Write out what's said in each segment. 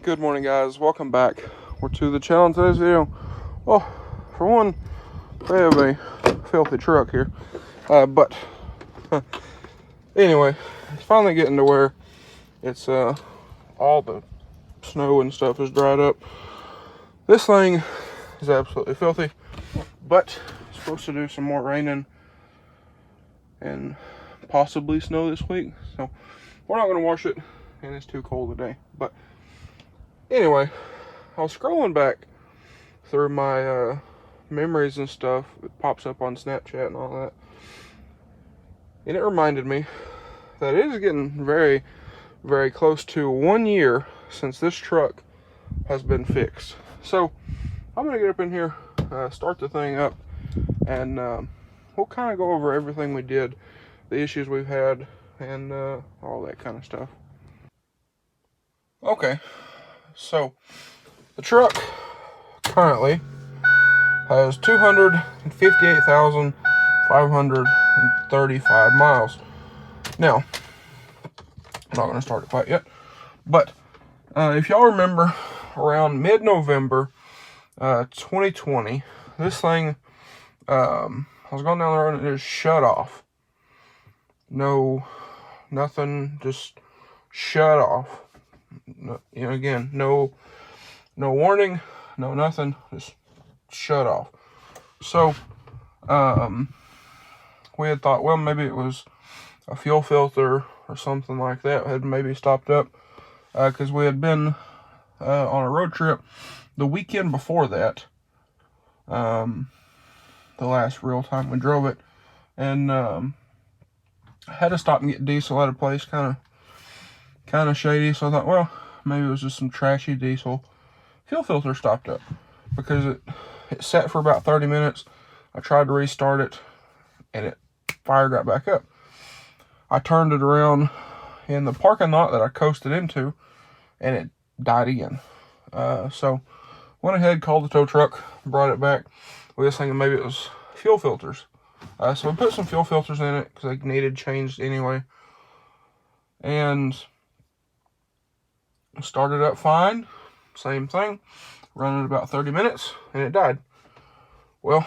Good morning, guys. Welcome back. We're to the channel in today's video. Well, for one, we have a filthy truck here. But anyway, it's finally getting to where it's all the snow and stuff is dried up. This thing is absolutely filthy, but it's supposed to do some more raining and possibly snow this week. So we're not going to wash it, and it's too cold today. But anyway, I was scrolling back through my memories and stuff. It pops up on Snapchat and all that. And it reminded me that it is getting very, very close to 1 year since this truck has been fixed. So I'm going to get up in here, start the thing up, and we'll kind of go over everything we did, the issues we've had, and all that kind of stuff. Okay, so the truck currently has 258,535 miles. Now, I'm not going to start it quite yet, but if y'all remember, around mid-November 2020, this thing, I was going down the road and it just shut off. No, nothing, just shut off. No, again, no warning, no nothing, just shut off. So, we had thought, well, maybe it was a fuel filter or something like that had maybe stopped up, because we had been on a road trip the weekend before that, the last real time we drove it, and had to stop and get diesel at a place, kind of shady. So I thought, well, maybe it was just some trashy diesel. Fuel filter stopped up because it sat for about 30 minutes. I tried to restart it, and it fired right back up. I turned it around in the parking lot that I coasted into, and it died again. So went ahead, called the tow truck, brought it back. We was thinking maybe it was fuel filters. So we put some fuel filters in it because they needed changed anyway. And started up fine. Same thing. Running about 30 minutes, and it died. Well,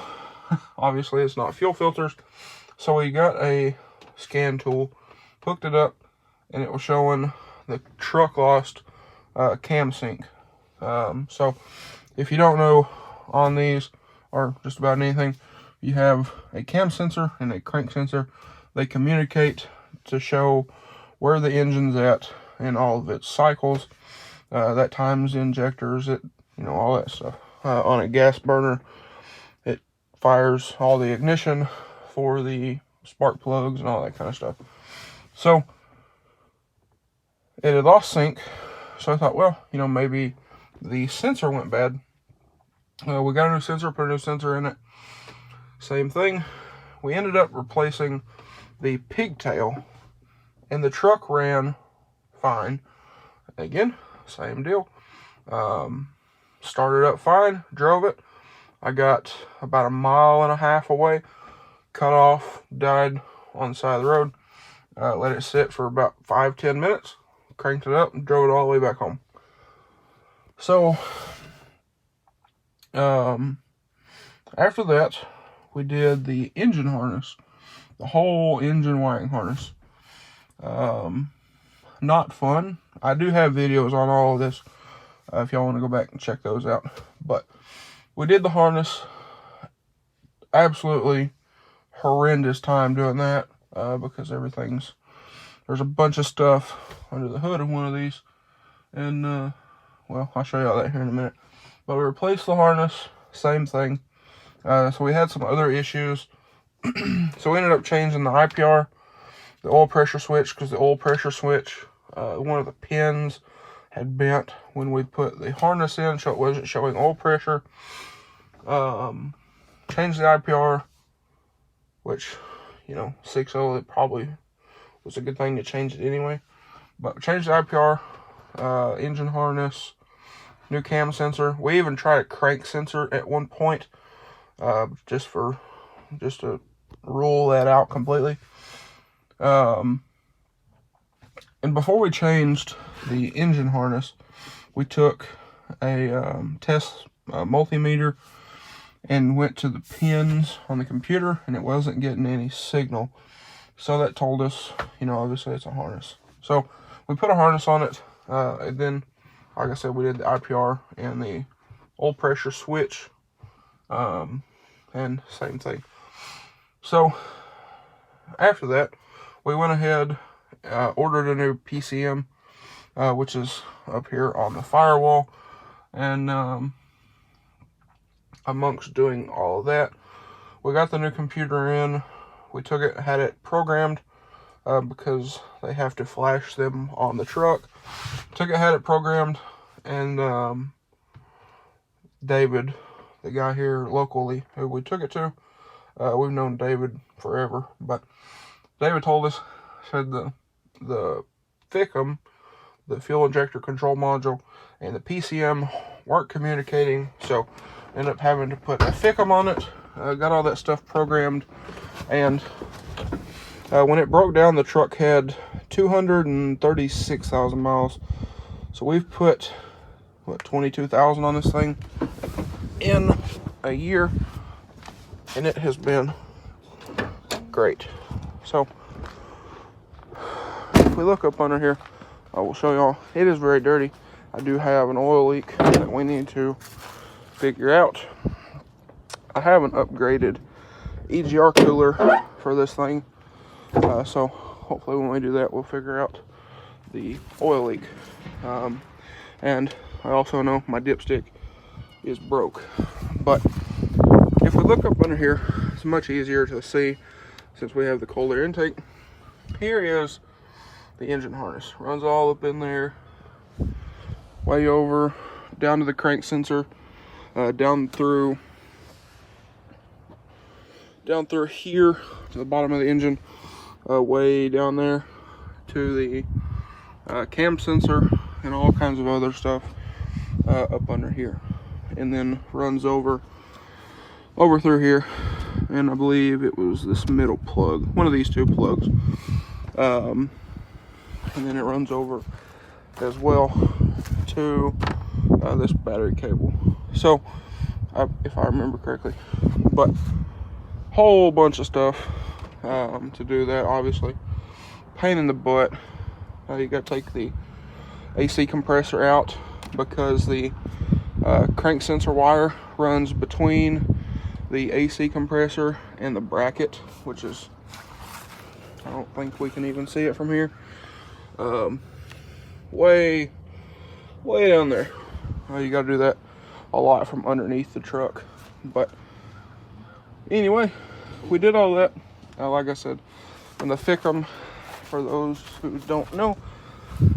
obviously it's not fuel filters. So we got a scan tool, hooked it up, and it was showing the truck lost cam sync. So if you don't know, on these, or just about anything, you have a cam sensor and a crank sensor. They communicate to show where the engine's at in all of its cycles. That times injectors, all that stuff. On a gas burner, it fires all the ignition for the spark plugs and all that kind of stuff. So it had lost sync. So I thought, well, maybe the sensor went bad. We got a new sensor, put a new sensor in it. Same thing. We ended up replacing the pigtail, and the truck ran fine. Again, same deal. Started up fine, drove it. I got about 1.5 miles away, cut off, died on the side of the road. Let it sit for about 5-10 minutes, cranked it up, and drove it all the way back home. So, after that, we did the engine harness, the whole engine wiring harness. Not fun. I do have videos on all of this, if y'all want to go back and check those out. But we did the harness. Absolutely horrendous time doing that, because there's a bunch of stuff under the hood of one of these, and well, I'll show y'all that here in a minute. But we replaced the harness, same thing. So we had some other issues. So we ended up changing the IPR, the oil pressure switch, because the oil pressure switch, one of the pins had bent when we put the harness in, so it wasn't showing oil pressure. Changed the IPR, which, 6.0, it probably was a good thing to change it anyway. But changed the IPR, engine harness, new cam sensor. We even tried a crank sensor at one point, just to rule that out completely. And before we changed the engine harness, we took a test multimeter and went to the pins on the computer, and it wasn't getting any signal. So that told us, you know, obviously it's a harness. So we put a harness on it, and then, like I said, we did the IPR and the oil pressure switch, and same thing. So after that, we went ahead, ordered a new PCM, which is up here on the firewall, and amongst doing all of that, we got the new computer in. We took it, had it programmed, because they have to flash them on the truck. Took it, had it programmed, and David, the guy here locally who we took it to, we've known David forever, but David told us, said the FICM, the fuel injector control module, and the PCM weren't communicating, so ended up having to put a FICM on it. Got all that stuff programmed, and when it broke down, the truck had 236,000 miles. So we've put, what, 22,000 on this thing in a year, and it has been great. So if we look up under here, I will show y'all. It is very dirty. I do have an oil leak that we need to figure out. I have an upgraded EGR cooler for this thing, so hopefully when we do that, we'll figure out the oil leak. And I also know my dipstick is broke, but if we look up under here, it's much easier to see since we have the cold air intake. Here is the engine harness. Runs all up in there, way over, down to the crank sensor, down through here to the bottom of the engine, way down there to the cam sensor and all kinds of other stuff up under here, and then runs over through here, and I believe it was this middle plug, one of these two plugs, and then it runs over as well to this battery cable. So if I remember correctly, but whole bunch of stuff to do that. Obviously pain in the butt. You got to take the AC compressor out because the crank sensor wire runs between the AC compressor and the bracket, which is, I don't think we can even see it from here, way down there. You got to do that a lot from underneath the truck. But anyway, we did all that, like I said. And the FICM, for those who don't know,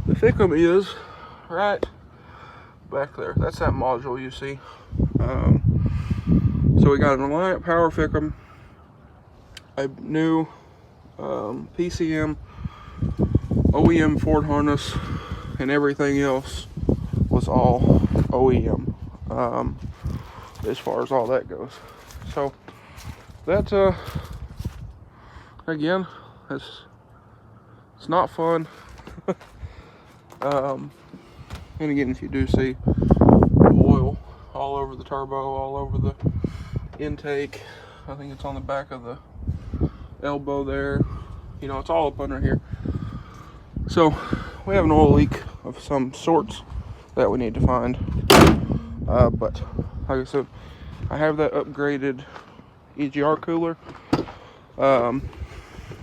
the FICM is right back there. That's that module you see. So we got an Alliant Power FICM, a new PCM, OEM Ford harness, and everything else was all OEM, as far as all that goes. So that's again, it's not fun. And again, if you do see oil all over the turbo, all over the intake, I think it's on the back of the elbow there, you know, it's all up under here. So we have an oil leak of some sorts that we need to find, but like I said, I have that upgraded EGR cooler.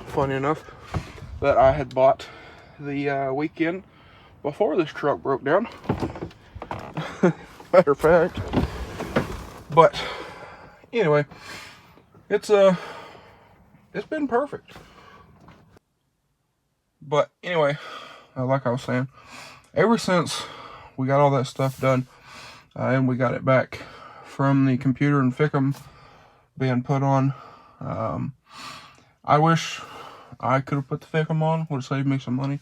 Funny enough, that I had bought the weekend before this truck broke down. Matter of fact. But anyway, it's been perfect. But anyway, like I was saying, ever since we got all that stuff done, and we got it back from the computer and FICM being put on, I wish I could have put the FICM on, would have saved me some money.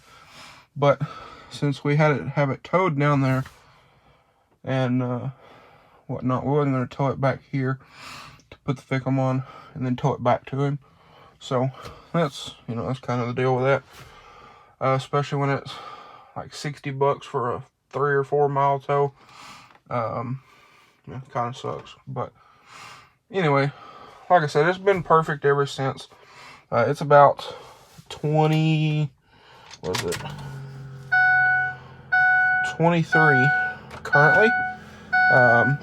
But since we had have it towed down there and whatnot, we wasn't going to tow it back here to put the FICM on and then tow it back to him. So that's, you know, that's kind of the deal with that. especially when it's like $60 for a 3 or 4 mile tow. It kind of sucks, but anyway, like I said, it's been perfect ever since. It's about 23 currently.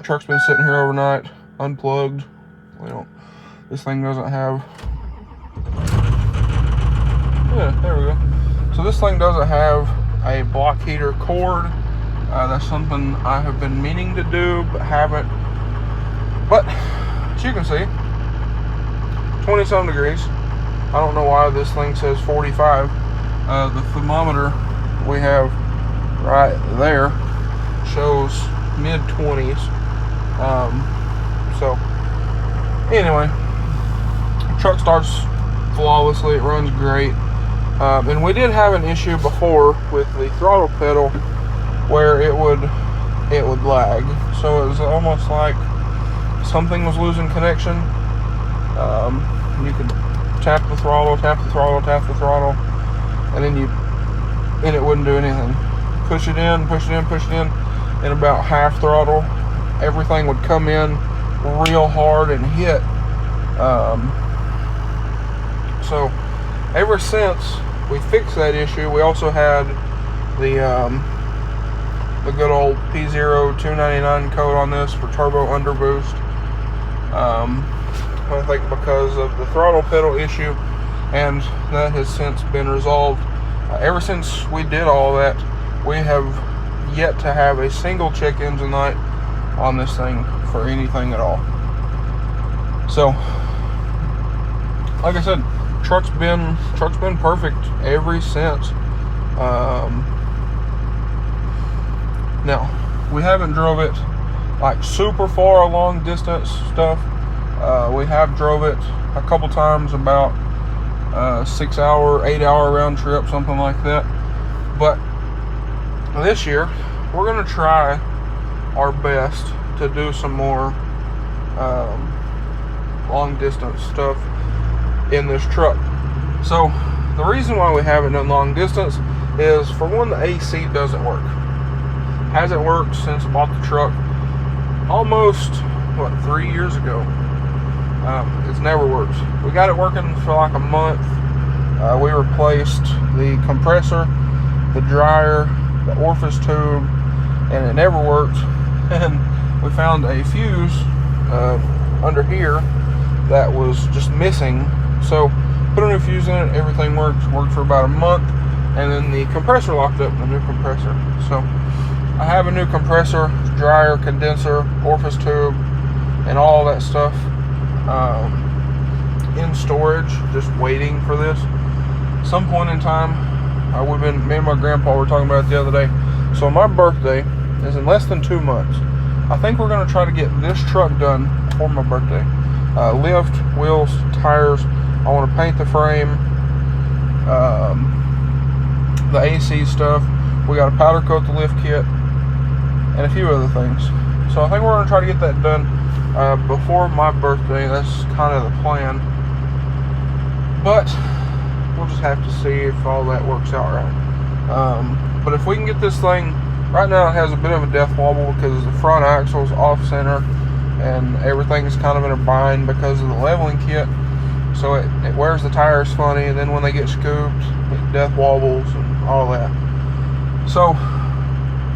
Truck's been sitting here overnight, unplugged. This thing doesn't have, there we go. So this thing doesn't have a block heater cord. That's something I have been meaning to do, but haven't. But as you can see, 20-some degrees. I don't know why this thing says 45. The thermometer we have right there shows mid-20s. So anyway, truck starts flawlessly. It runs great. And we did have an issue before with the throttle pedal where it would lag. So it was almost like something was losing connection. You could tap the throttle, and then it wouldn't do anything. Push it in, and about half throttle, everything would come in real hard and hit. So ever since we fixed that issue, we also had the good old P0 299 code on this for turbo underboost. I think because of the throttle pedal issue, and that has since been resolved. Ever since we did all that, we have yet to have a single check engine light on this thing for anything at all. So, like I said, truck's been perfect ever since. Now, we haven't drove it like super far long distance stuff. We have drove it a couple times, about 6-hour, 8-hour round trip, something like that. But this year, we're gonna try our best to do some more long distance stuff in this truck. So the reason why we haven't done long distance is, for one, the AC doesn't work. Hasn't worked since I bought the truck almost 3 years ago. It's never worked. We got it working for like a month. We replaced the compressor, the dryer, the orifice tube, and it never worked. And we found a fuse under here that was just missing. So put a new fuse in it, everything worked for about a month, and then the compressor locked up, the new compressor. So I have a new compressor, dryer, condenser, orifice tube, and all that stuff in storage, just waiting for this. Some point in time, me and my grandpa were talking about it the other day. So my birthday is in less than 2 months. I think we're going to try to get this truck done for my birthday. Lift, wheels, tires. I want to paint the frame, the AC stuff. We got to powder coat the lift kit, and a few other things. So I think we're going to try to get that done before my birthday. That's kind of the plan. But we'll just have to see if all that works out right. But if we can get this thing, right now it has a bit of a death wobble because the front axle's off center and everything's kind of in a bind because of the leveling kit. So it wears the tires funny, and then when they get scooped, it death wobbles and all that. So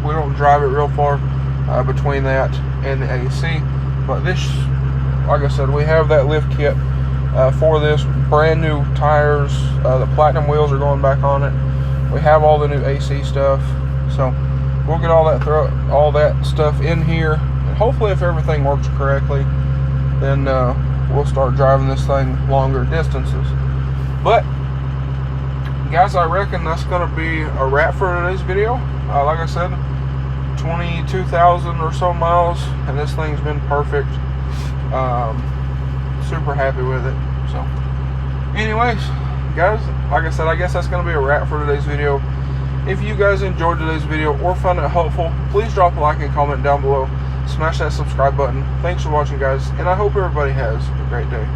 we don't drive it real far between that and the AC. But this, like I said, we have that lift kit for this. Brand new tires. The platinum wheels are going back on it. We have all the new AC stuff. So we'll get all that stuff in here. And hopefully, if everything works correctly, then we'll start driving this thing longer distances. But guys, I reckon that's going to be a wrap for today's video. Like I said, 22,000 or so miles, and this thing's been perfect. Super happy with it. So anyways, guys, like I said, I guess that's going to be a wrap for today's video. If you guys enjoyed today's video or found it helpful, please drop a like and comment down below. Smash that subscribe button. Thanks for watching, guys, and I hope everybody has a great day.